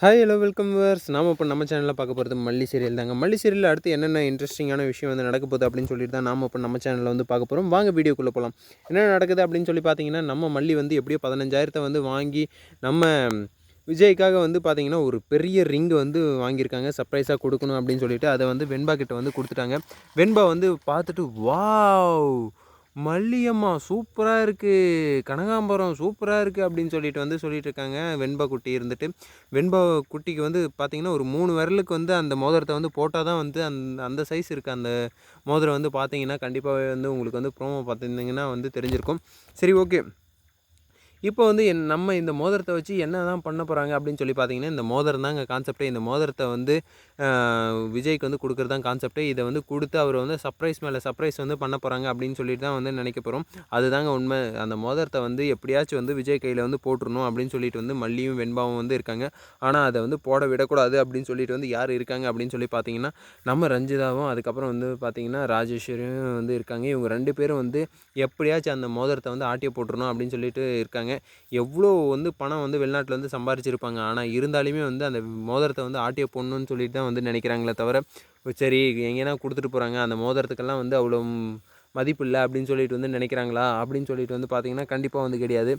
Hi hello welcome viewers. நாம இப்போ நம்ம சேனலில் பார்க்க போகிறது மல்லி சீரியல் தாங்க. மல்லி சீரியலில் அடுத்து என்னென்ன இன்ட்ரெஸ்டிங்கான விஷயம் வந்து நடக்க போகுது அப்படின்னு சொல்லிட்டு தான் நாம இப்போ நம்ம சேனலில் வந்து பார்க்க போகிறோம். வாங்க வீடியோக்குள்ளே போகலாம். என்ன நடக்குது அப்படின்னு சொல்லி பார்த்தீங்கன்னா, நம்ம மல்லி வந்து எப்படியோ 15,000 வந்து வாங்கி நம்ம விஜய்க்காக வந்து பார்த்தீங்கன்னா ஒரு பெரிய ரிங் வந்து வாங்கியிருக்காங்க. சர்ப்ரைஸாக கொடுக்கணும் அப்படின்னு சொல்லிட்டு அதை வந்து வெண்பா கிட்ட வந்து கொடுத்துட்டாங்க. வெண்பா வந்து பார்த்துட்டு வாவ், மல்லியம்மா சூப்பராக இருக்குது, கனகாம்பரம் சூப்பராக இருக்குது அப்படின்னு சொல்லிட்டு இருக்காங்க. வெண்பா குட்டி இருந்துட்டு, வெண்பா குட்டிக்கு வந்து பார்த்திங்கன்னா ஒரு 3 விரலுக்கு வந்து அந்த மோதிரத்தை வந்து போட்டால் தான் வந்து அந்த சைஸ் இருக்குது. அந்த மோதிரம் வந்து பார்த்தீங்கன்னா கண்டிப்பாகவே வந்து உங்களுக்கு வந்து ப்ரோமோ பார்த்துருந்தீங்கன்னா வந்து தெரிஞ்சிருக்கும். சரி, ஓகே. இப்போ வந்து நம்ம இந்த மோதிரத்தை வச்சு என்ன தான் பண்ண போகிறாங்க அப்படின்னு சொல்லி பார்த்தீங்கன்னா, இந்த மோதிரம் தாங்க கான்செப்டே. இந்த மோதிரத்தை வந்து விஜய்க்கு வந்து கொடுக்குறது தான் கான்செப்டே. இதை வந்து கொடுத்து அவர் வந்து சர்ப்ரைஸ் மேலே சர்ப்ரைஸ் வந்து பண்ண போகிறாங்க அப்படின்னு சொல்லிட்டு தான் வந்து நினைக்க போகிறோம். அதுதாங்க உண்மை. அந்த மோதிரத்தை வந்து எப்படியாச்சும் வந்து விஜய் கையில் வந்து போட்டுருணும் அப்படின்னு சொல்லிட்டு வந்து மல்லியும் வெண்பாவும் வந்து இருக்காங்க. ஆனால் அதை வந்து போட விடக்கூடாது அப்படின்னு சொல்லிட்டு வந்து யார் இருக்காங்க அப்படின்னு சொல்லி பார்த்தீங்கன்னா, நம்ம ரஞ்சிதாவும் அதுக்கப்புறம் வந்து பார்த்தீங்கன்னா ராஜேஸ்வரியும் வந்து இருக்காங்க. இவங்க 2 பேரும் வந்து எப்படியாச்சும் அந்த மோதிரத்தை வந்து ஆட்டிய போட்டுருணும் அப்படின்னு சொல்லிட்டு இருக்காங்க. எவ்வளோ வந்து பணம் வந்து வெளிநாட்டில் வந்து சம்பாரிச்சிருப்பாங்க. ஆனால் இருந்தாலுமே வந்து அந்த மோதிரத்தை வந்து ஆட்டிய போடணும்னு சொல்லிட்டு தான் வந்து நினைக்கிறாங்களே தவிர, சரி எங்கேனா கொடுத்துட்டு போகிறாங்க, அந்த மோதிரத்துக்கெல்லாம் வந்து அவ்வளோ மதிப்பு இல்லை அப்படின்னு சொல்லிட்டு வந்து நினைக்கிறாங்களா அப்படின்னு சொல்லிட்டு வந்து பார்த்திங்கன்னா கண்டிப்பாக வந்து கிடையாது.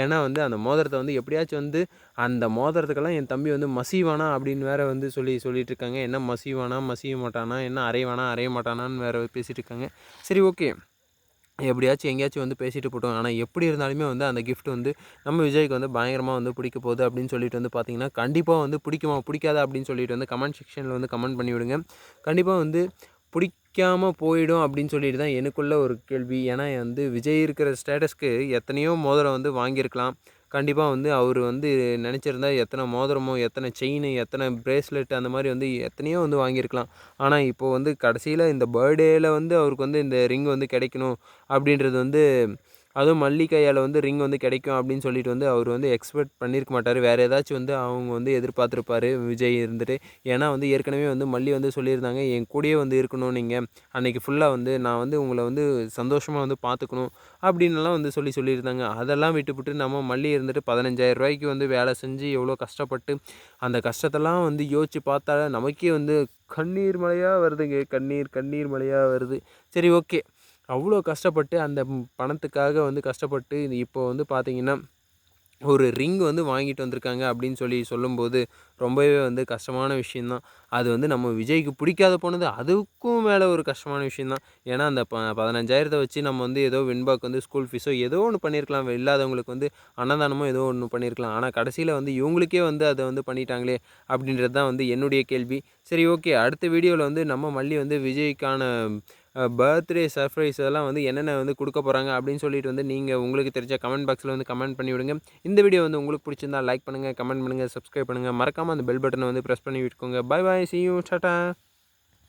ஏன்னா வந்து அந்த மோதிரத்தை வந்து எப்படியாச்சும் வந்து அந்த மோதிரத்துக்கெல்லாம் என் தம்பி வந்து மசிவானா அப்படின்னு வேறு வந்து சொல்லிட்டு இருக்காங்க. என்ன மசிவானா, மசிய மாட்டானா, என்ன அரைவானா, அரைய மாட்டானான்னு வேறு பேசிகிட்டு இருக்காங்க. சரி, ஓகே. எப்படியாச்சும் எங்கேயாச்சும் வந்து பேசிட்டு போட்டோம். ஆனால் எப்படி இருந்தாலுமே வந்து அந்த கிஃப்ட் வந்து நம்ம விஜய்க்கு வந்து பயங்கரமாக வந்து பிடிக்க போகுது அப்படின்னு சொல்லிட்டு வந்து பார்த்தீங்கன்னா, கண்டிப்பாக வந்து பிடிக்குமா பிடிக்காதா அப்படின்னு சொல்லிட்டு வந்து கமெண்ட் செக்ஷனில் வந்து கமெண்ட் பண்ணி விடுங்க. கண்டிப்பாக வந்து பிடிக்காம போயிடும் அப்படின்னு சொல்லிட்டு தான் எனக்குள்ள ஒரு கேள்வி. ஏன்னா வந்து விஜய் இருக்கிற ஸ்டேட்டஸ்க்கு எத்தனையோ மோதிரம் வந்து வாங்கியிருக்கலாம். கண்டிப்பாக வந்து அவர் வந்து நினச்சிருந்தா எத்தனை மோதிரமோ, எத்தனை செயின், எத்தனை பிரேஸ்லெட் அந்த மாதிரி வந்து எத்தனையோ வந்து வாங்கியிருக்கலாம். ஆனால் இப்போது வந்து கடைசியில் இந்த பர்த்டேயில் வந்து அவருக்கு வந்து இந்த ரிங் வந்து கிடைக்கணும் அப்படின்றது வந்து, அதுவும் மல்லி கையால் வந்து ரிங் வந்து கிடைக்கும் அப்படின்னு சொல்லிட்டு வந்து அவர் வந்து எக்ஸ்பெக்ட் பண்ணியிருக்க மாட்டார். வேறு ஏதாச்சும் வந்து அவங்க வந்து எதிர்பார்த்துருப்பார் விஜய் இருந்துட்டு. ஏன்னா வந்து ஏற்கனவே வந்து மல்லி வந்து சொல்லியிருந்தாங்க, என் கூடயே வந்து இருக்கணும் நீங்கள், அன்றைக்கி ஃபுல்லாக வந்து நான் வந்து உங்களை வந்து சந்தோஷமாக வந்து பார்த்துக்கணும் அப்படின்னுலாம் வந்து சொல்லியிருந்தாங்க. அதெல்லாம் விட்டுவிட்டு நம்ம மல்லி இருந்துட்டு 15,000 வந்து வேலை செஞ்சு எவ்வளோ கஷ்டப்பட்டு அந்த கஷ்டத்தெல்லாம் வந்து யோசித்து பார்த்தா நமக்கே வந்து கண்ணீர் மழையாக வருதுங்க. கண்ணீர் மழையாக வருது. சரி, ஓகே. அவ்வளோ கஷ்டப்பட்டு அந்த பணத்துக்காக வந்து கஷ்டப்பட்டு இப்போ வந்து பார்த்திங்கன்னா ஒரு ரிங் வந்து வாங்கிட்டு வந்திருக்காங்க அப்படின்னு சொல்லும்போது ரொம்பவே வந்து கஷ்டமான விஷயந்தான். அது வந்து நம்ம விஜய்க்கு பிடிக்காத போனது அதுக்கும் மேலே ஒரு கஷ்டமான விஷயந்தான். ஏன்னா அந்த 15,000 வச்சு நம்ம வந்து ஏதோ வெண்பாக்கு வந்து ஸ்கூல் ஃபீஸோ ஏதோ ஒன்று பண்ணியிருக்கலாம். இல்லாதவங்களுக்கு வந்து அன்னதானமோ ஏதோ ஒன்று பண்ணியிருக்கலாம். ஆனால் கடைசியில் வந்து இவங்களுக்கே வந்து அதை வந்து பண்ணிட்டாங்களே அப்படின்றது தான் வந்து என்னுடைய கேள்வி. சரி, ஓகே. அடுத்த வீடியோவில் வந்து நம்ம மல்லி வந்து விஜய்க்கான பர்த்டே சர்ப்ரைஸ் அதெல்லாம் வந்து என்னென்ன வந்து கொடுக்க போகிறாங்க அப்படின்னு சொல்லிட்டு வந்து நீங்கள் உங்களுக்கு தெரிஞ்ச கமெண்ட் பாக்ஸில் வந்து கமெண்ட் பண்ணி விடுங்க. இந்த வீடியோ வந்து உங்களுக்கு பிடிச்சிருந்தா லைக் பண்ணுங்கள், கமெண்ட் பண்ணுங்கள், சப்ஸ்கிரைப் பண்ணுங்கள். மறக்காமல் அந்த பெல் பட்டனை வந்து ப்ரெஸ் பண்ணி விட்டுக்கோங்க. Bye bye, see you, Tata.